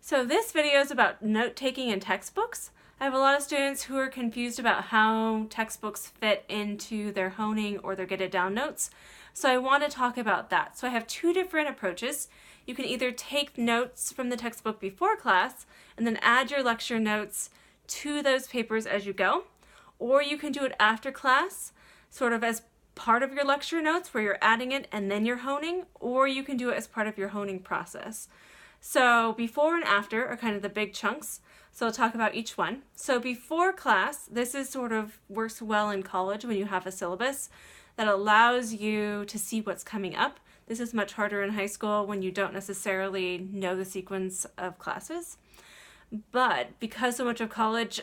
So this video is about note-taking in textbooks. I have a lot of students who are confused about how textbooks fit into their honing or their get it down notes. So I want to talk about that. So I have two different approaches. You can either take notes from the textbook before class and then add your lecture notes to those papers as you go, or you can do it after class, sort of as part of your lecture notes where you're adding it and then you're honing, or you can do it as part of your honing process. So before and after are kind of the big chunks. So I'll talk about each one. So before class, this is sort of works well in college when you have a syllabus that allows you to see what's coming up. This is much harder in high school when you don't necessarily know the sequence of classes. But because so much of college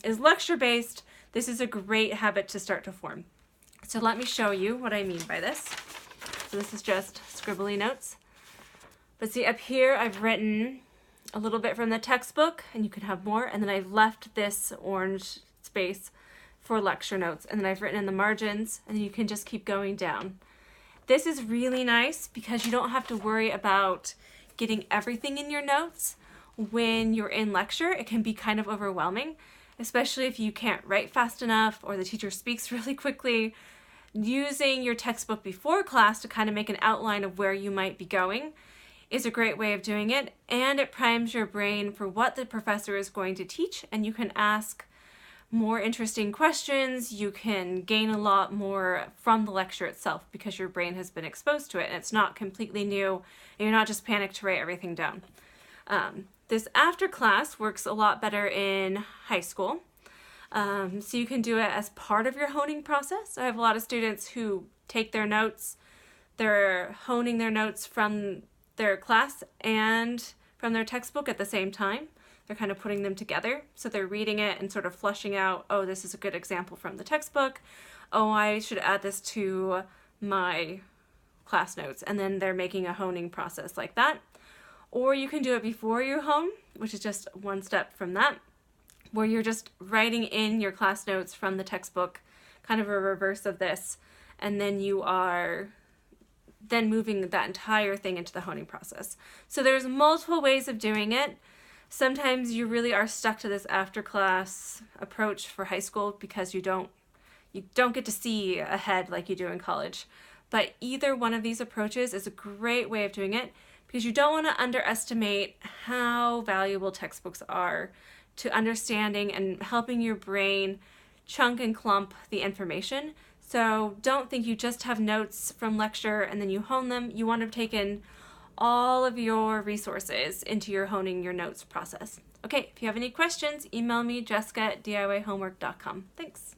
is lecture-based, this is a great habit to start to form. So let me show you what I mean by this. So this is just scribbly notes. But see, up here I've written a little bit from the textbook, and you can have more, and then I've left this orange space for lecture notes, and then I've written in the margins, and you can just keep going down. This is really nice because you don't have to worry about getting everything in your notes. When you're in lecture, it can be kind of overwhelming, especially if you can't write fast enough or the teacher speaks really quickly. Using your textbook before class to kind of make an outline of where you might be going is a great way of doing it, and it primes your brain for what the professor is going to teach, and you can ask more interesting questions. You can gain a lot more from the lecture itself because your brain has been exposed to it and it's not completely new and you're not just panicked to write everything down. This after class works a lot better in high school. So you can do it as part of your honing process. I have a lot of students who take their notes, they're honing their notes from their class and from their textbook at the same time. They're kind of putting them together. So they're reading it and sort of fleshing out, oh, this is a good example from the textbook. Oh, I should add this to my class notes. And then they're making a honing process like that. Or you can do it before you hone, which is just one step from that, where you're just writing in your class notes from the textbook, kind of a reverse of this. And then you are then moving that entire thing into the honing process. So there's multiple ways of doing it. Sometimes you really are stuck to this after class approach for high school because you don't get to see ahead like you do in college. But either one of these approaches is a great way of doing it because you don't want to underestimate how valuable textbooks are to understanding and helping your brain chunk and clump the information. So don't think you just have notes from lecture and then you hone them. You want to have taken all of your resources into your honing your notes process. Okay, if you have any questions, email me, Jessica@DIYhomework.com. Thanks.